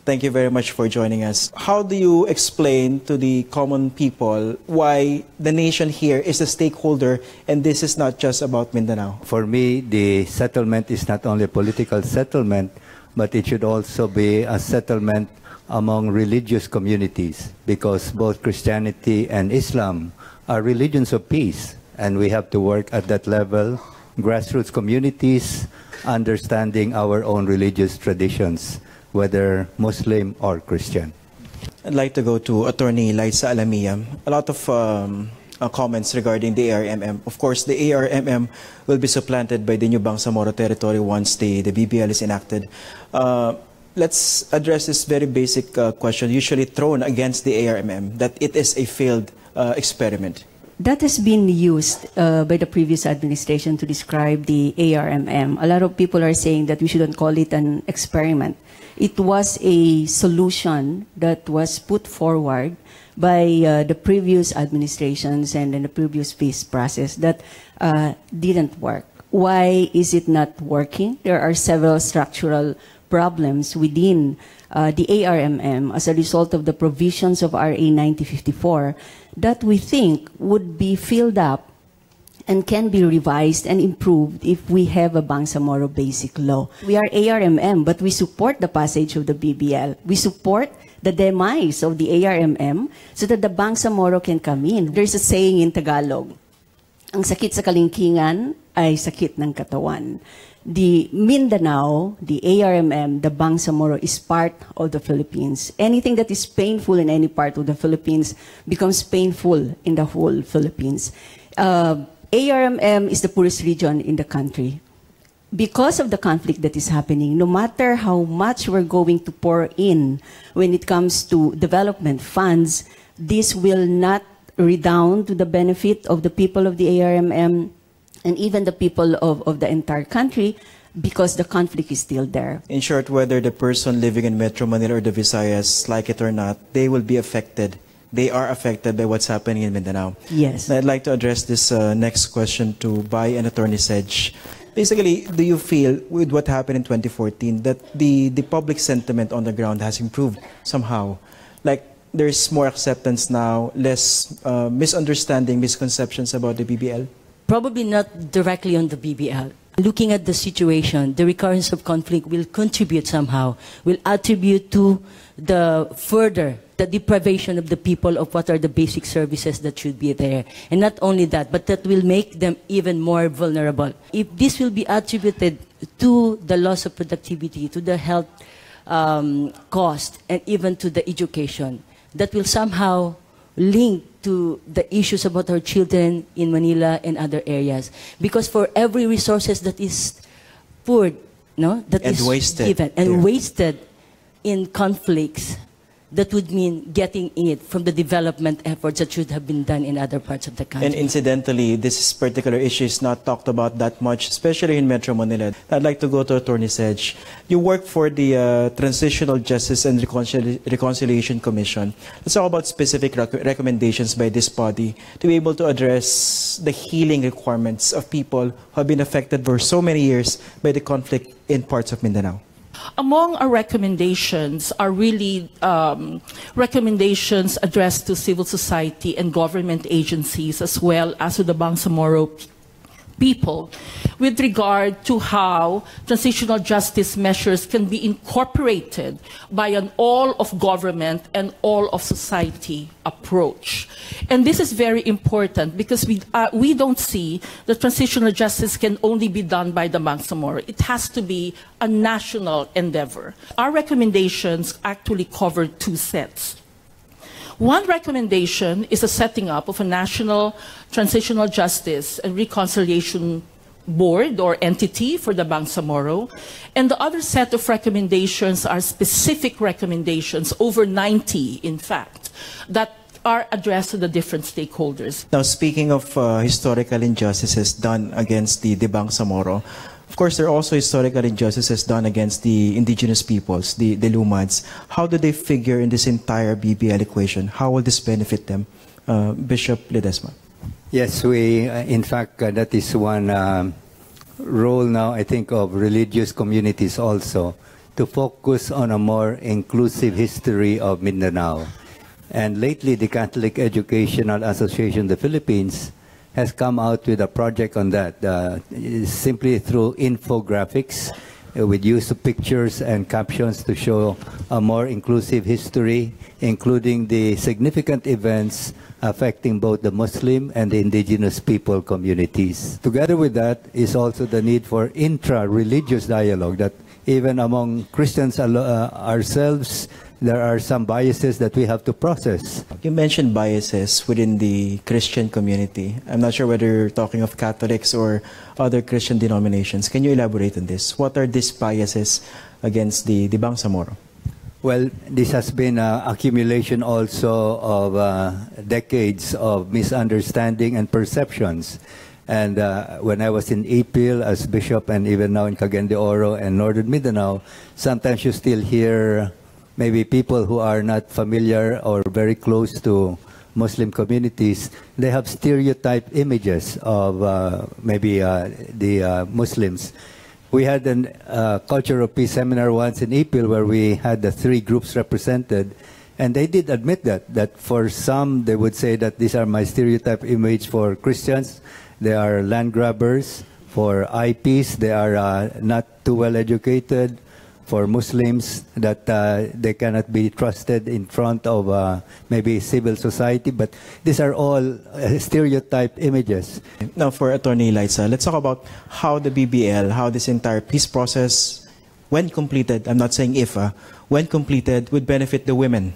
Thank you very much for joining us. How do you explain to the common people why the nation here is a stakeholder and this is not just about Mindanao? For me, the settlement is not only a political settlement, but it should also be a settlement among religious communities, because both Christianity and Islam are religions of peace, and we have to work at that level, grassroots communities, understanding our own religious traditions, whether Muslim or Christian. I'd like to go to Attorney Liza Alamia. A lot of comments regarding the ARMM. Of course, the ARMM will be supplanted by the new Bangsamoro territory once the BBL is enacted. Let's address this very basic question usually thrown against the ARMM, that it is a failed experiment. That has been used by the previous administration to describe the ARMM. A lot of people are saying that we shouldn't call it an experiment. It was a solution that was put forward by the previous administrations and in the previous peace process that didn't work. Why is it not working? There are several structural problems within the ARMM as a result of the provisions of RA 9054 that we think would be filled up and can be revised and improved if we have a Bangsamoro basic law. We are ARMM, but we support the passage of the BBL. We support the demise of the ARMM so that the Bangsamoro can come in. There's a saying in Tagalog, ang sakit sa kalingkingan ay sakit ng katawan. The Mindanao, the ARMM, the Bangsamoro is part of the Philippines. Anything that is painful in any part of the Philippines becomes painful in the whole Philippines. ARMM is the poorest region in the country. Because of the conflict that is happening, no matter how much we're going to pour in when it comes to development funds, this will not redound to the benefit of the people of the ARMM and even the people of the entire country, because the conflict is still there. In short, whether the person living in Metro Manila or the Visayas like it or not, they will be affected. They are affected by what's happening in Mindanao. Yes. I'd like to address this next question to Bai and Attorney Sedge. Basically, do you feel with what happened in 2014 that the public sentiment on the ground has improved somehow? Like there's more acceptance now, less misunderstanding, misconceptions about the BBL? Probably not directly on the BBL. Looking at the situation, the recurrence of conflict will contribute somehow, will attribute to the deprivation of the people of what are the basic services that should be there. And not only that, but that will make them even more vulnerable. If this will be attributed to the loss of productivity, to the health cost, and even to the education, that will somehow link to the issues about our children in Manila and other areas. Because for every resources that is poured, that is wasted given and wasted in conflicts, that would mean getting it from the development efforts that should have been done in other parts of the country. And incidentally, this particular issue is not talked about that much, especially in Metro Manila. I'd like to go to Attorney Sedge. You work for the Transitional Justice and Reconciliation Commission. Let's talk about specific recommendations by this body to be able to address the healing requirements of people who have been affected for so many years by the conflict in parts of Mindanao. Among our recommendations are really recommendations addressed to civil society and government agencies as well as to the Bangsamoro people with regard to how transitional justice measures can be incorporated by an all of government and all of society approach. And this is very important because we don't see that transitional justice can only be done by the Bangsamoro. It has to be a national endeavor. Our recommendations actually cover two sets. One recommendation is the setting up of a national transitional justice and reconciliation board or entity for the Bangsamoro. And the other set of recommendations are specific recommendations, over 90 in fact, that are addressed to the different stakeholders. Now, speaking of historical injustices done against the Bangsamoro, of course, there are also historical injustices done against the indigenous peoples, the Lumads. How do they figure in this entire BBL equation? How will this benefit them? Bishop Ledesma. Yes, in fact, that is one role now, I think, of religious communities also, to focus on a more inclusive history of Mindanao. And lately, the Catholic Educational Association of the Philippines has come out with a project on that, simply through infographics with use of pictures and captions to show a more inclusive history, including the significant events affecting both the Muslim and the indigenous people communities. Together with that is also the need for intra-religious dialogue, that even among Christians ourselves, there are some biases that we have to process. You mentioned biases within the Christian community. I'm not sure whether you're talking of Catholics or other Christian denominations. Can you elaborate on this? What are these biases against the Bangsamoro? Well, this has been an accumulation also of decades of misunderstanding and perceptions. And when I was in Ipil as bishop, and even now in Cagayan de Oro and Northern Mindanao, sometimes you still hear maybe people who are not familiar or very close to Muslim communities, they have stereotype images of maybe the Muslims. We had a Culture of Peace seminar once in Ipil where we had the 3 groups represented, and they did admit that for some they would say that these are my stereotype image. For Christians, they are land grabbers. For IPs, they are not too well educated. For Muslims, that they cannot be trusted in front of maybe civil society. But these are all stereotype images. Now, for Attorney Liza, let's talk about how the BBL, how this entire peace process, when completed, I'm not saying if, when completed, would benefit the women,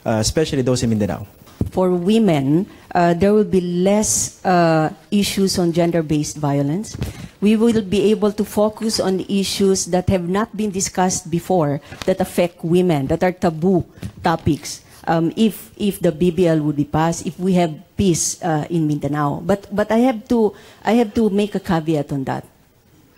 especially those in Mindanao. For women, there will be less issues on gender-based violence. We will be able to focus on issues that have not been discussed before that affect women, that are taboo topics. If the BBL would be passed, if we have peace in Mindanao, but I have to make a caveat on that.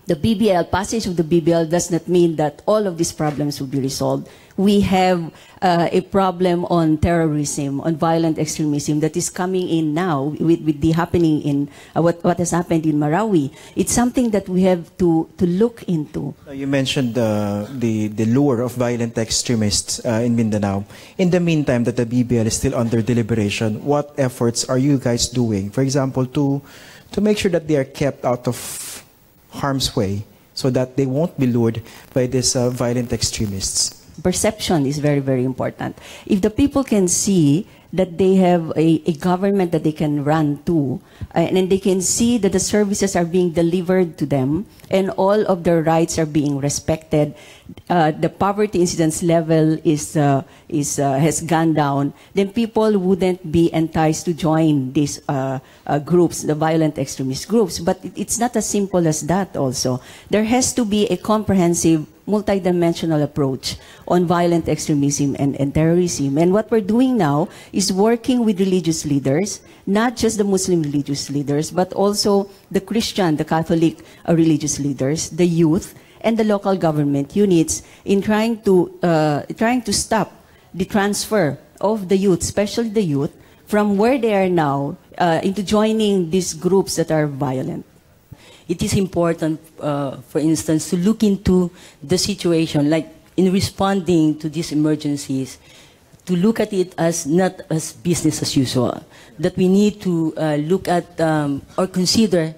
The BBL, passage of the BBL does not mean that all of these problems will be resolved. We have a problem on terrorism, on violent extremism that is coming in now with the happening in what has happened in Marawi. It's something that we have to look into. You mentioned the lure of violent extremists in Mindanao. In the meantime, that the BBL is still under deliberation, what efforts are you guys doing, for example, to make sure that they are kept out of harm's way so that they won't be lured by these violent extremists? Perception is very, very important. If the people can see that they have a government that they can run to, and they can see that the services are being delivered to them and all of their rights are being respected, the poverty incidence level has gone down, then people wouldn't be enticed to join these groups, the violent extremist groups. But it's not as simple as that also. There has to be a comprehensive multidimensional approach on violent extremism and terrorism. And what we're doing now is working with religious leaders, not just the Muslim religious leaders, but also the Christian, the Catholic religious leaders, the youth, and the local government units in trying to stop the transfer of the youth, especially the youth, from where they are now into joining these groups that are violent. It is important, for instance, to look into the situation, like in responding to these emergencies, to look at it as not as business as usual, that we need to look at or consider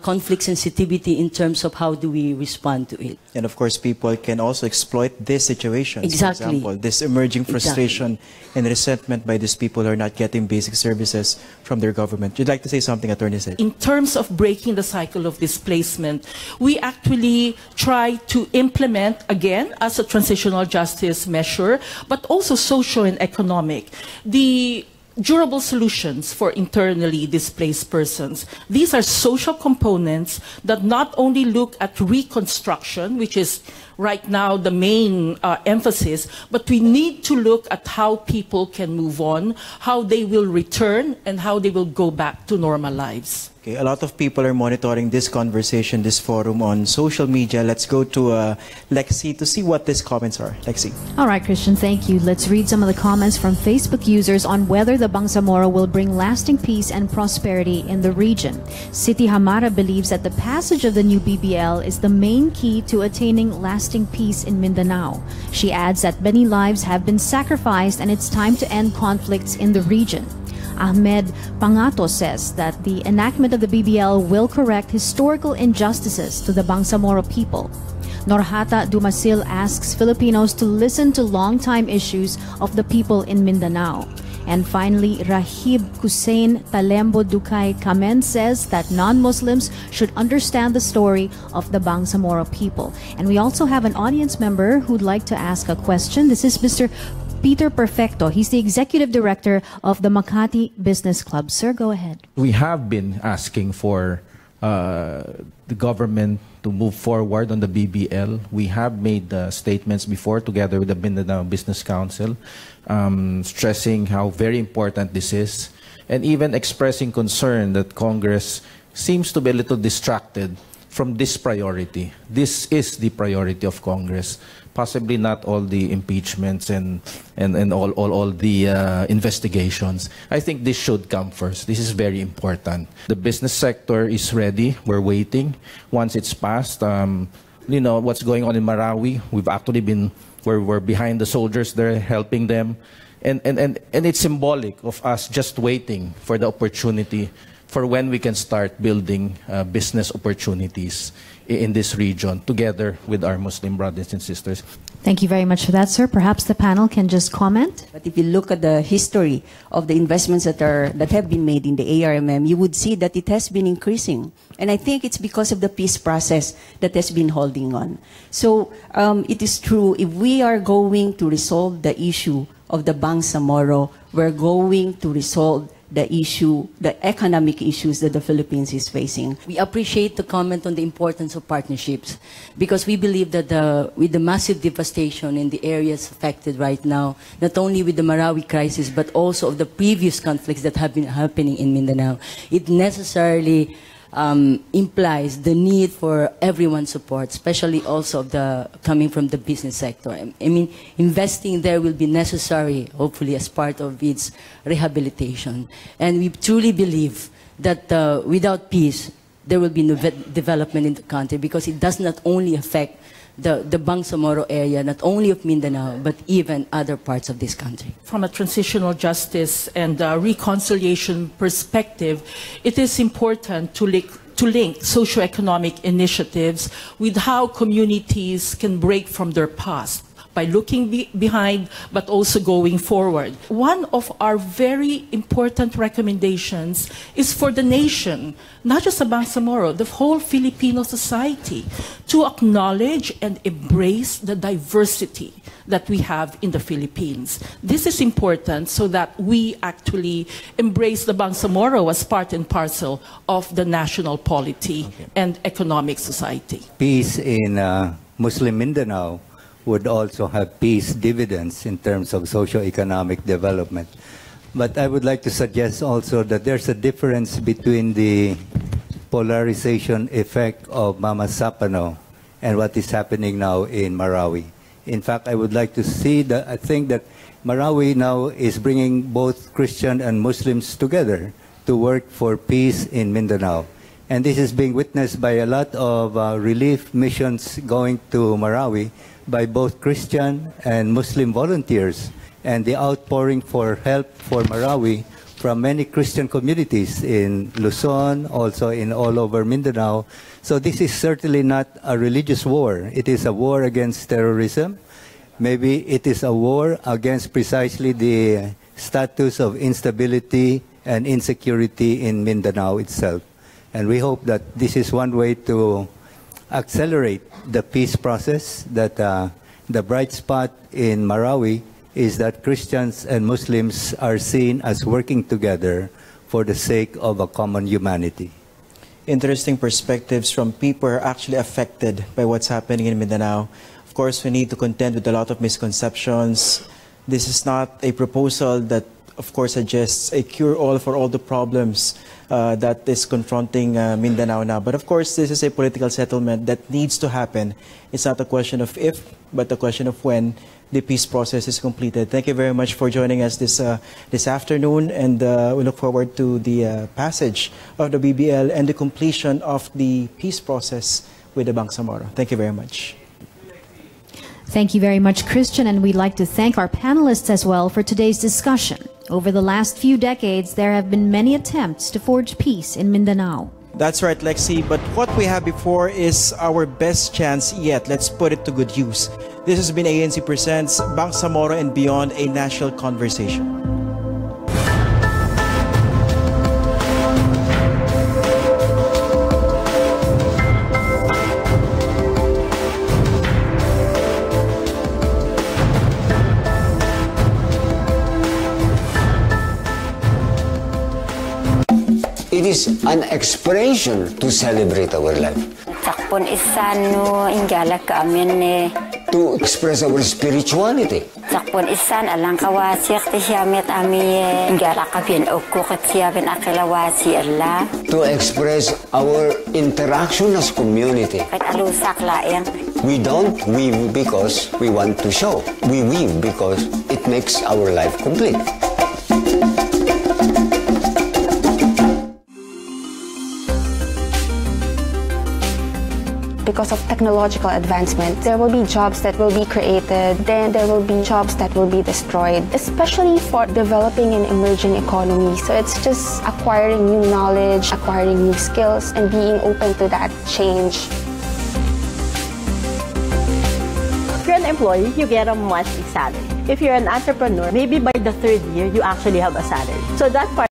conflict sensitivity in terms of how do we respond to it. And of course, people can also exploit these situations. Exactly. For example, this emerging frustration and resentment by these people who are not getting basic services from their government. You'd like to say something, Attorney Sej? In terms of breaking the cycle of displacement, we actually try to implement, again, as a transitional justice measure, but also social and economic, the durable solutions for internally displaced persons. These are social components that not only look at reconstruction, which is right now the main emphasis, but we need to look at how people can move on, how they will return, and how they will go back to normal lives. Okay, a lot of people are monitoring this conversation, this forum on social media. Let's go to Lexi to see what these comments are. Lexi. All right, Christian, thank you. Let's read some of the comments from Facebook users on whether the Bangsamoro will bring lasting peace and prosperity in the region. Siti Hamara believes that the passage of the new BBL is the main key to attaining lasting peace in Mindanao. She adds that many lives have been sacrificed and it's time to end conflicts in the region. Ahmed Pangato says that the enactment of the BBL will correct historical injustices to the Bangsamoro people. Norhata Dumasil asks Filipinos to listen to long-time issues of the people in Mindanao. And finally, Rahib Hussein Talembo Dukay Kamen says that non-Muslims should understand the story of the Bangsamoro people. And we also have an audience member who'd like to ask a question. This is Mr. Peter Perfecto. He's the Executive Director of the Makati Business Club. Sir, go ahead. We have been asking for the government to move forward on the BBL. We have made statements before together with the Mindanao Business Council, stressing how very important this is, and even expressing concern that Congress seems to be a little distracted from this priority. This is the priority of Congress. Possibly not all the impeachments and all the investigations. I think this should come first. This is very important. The business sector is ready. We're waiting. Once it's passed, you know, what's going on in Marawi, we've actually been, we're behind the soldiers there, helping them. And it's symbolic of us just waiting for the opportunity for when we can start building business opportunities in this region together with our Muslim brothers and sisters. Thank you very much for that, sir. Perhaps the panel can just comment. But if you look at the history of the investments that have been made in the ARMM, you would see that it has been increasing. And I think it's because of the peace process that has been holding on. So it is true, if we are going to resolve the issue of the Bangsamoro, we're going to resolve the issue, the economic issues that the Philippines is facing. We appreciate the comment on the importance of partnerships because we believe that with the massive devastation in the areas affected right now, not only with the Marawi crisis, but also of the previous conflicts that have been happening in Mindanao, it necessarily implies the need for everyone's support, especially also coming from the business sector. I mean, investing there will be necessary, hopefully, as part of its rehabilitation. And we truly believe that without peace, there will be no development in the country because it does not only affect the Bangsamoro area, not only of Mindanao, but even other parts of this country. From a transitional justice and reconciliation perspective, it is important to link socioeconomic initiatives with how communities can break from their past by looking behind, but also going forward. One of our very important recommendations is for the nation, not just the Bangsamoro, the whole Filipino society, to acknowledge and embrace the diversity that we have in the Philippines. This is important so that we actually embrace the Bangsamoro as part and parcel of the national polity and economic society. Peace in Muslim Mindanao would also have peace dividends in terms of socio-economic development. But I would like to suggest also that there's a difference between the polarization effect of Mama Sapano and what is happening now in Marawi. In fact, I would like to see that, I think that Marawi now is bringing both Christian and Muslims together to work for peace in Mindanao. And this is being witnessed by a lot of relief missions going to Marawi by both Christian and Muslim volunteers, and the outpouring for help for Marawi from many Christian communities in Luzon, also in all over Mindanao. So this is certainly not a religious war. It is a war against terrorism. Maybe it is a war against precisely the status of instability and insecurity in Mindanao itself. And we hope that this is one way to accelerate the peace process, that the bright spot in Marawi is that Christians and Muslims are seen as working together for the sake of a common humanity. Interesting perspectives from people who are actually affected by what's happening in Mindanao. Of course, we need to contend with a lot of misconceptions. This is not a proposal that, of course, suggests a cure-all for all the problems that is confronting Mindanao now. But of course, this is a political settlement that needs to happen. It's not a question of if, but a question of when the peace process is completed. Thank you very much for joining us this afternoon, and we look forward to the passage of the BBL and the completion of the peace process with the Bangsamoro. Thank you very much. Thank you very much, Christian, and we'd like to thank our panelists as well for today's discussion. Over the last few decades, there have been many attempts to forge peace in Mindanao. That's right, Lexi, but what we have before is our best chance yet. Let's put it to good use. This has been ANC Presents Bangsamoro and Beyond, a national conversation. is an expression to celebrate our life. Sakpon isan no ingala ka amin to express our spirituality. Sakpon isan alang kawasi ti Jamiat ami ingala ka bin okko ket siya bin akilawasi Allah. To express our interaction as community. Ket alusak laeng. We don't weave because we want to show. We weave because it makes our life complete. Because of technological advancement, there will be jobs that will be created, then there will be jobs that will be destroyed, especially for developing an emerging economy. So it's just acquiring new knowledge, acquiring new skills, and being open to that change. If you're an employee, you get a monthly salary. If you're an entrepreneur, maybe by the 3rd year, you actually have a salary. So that part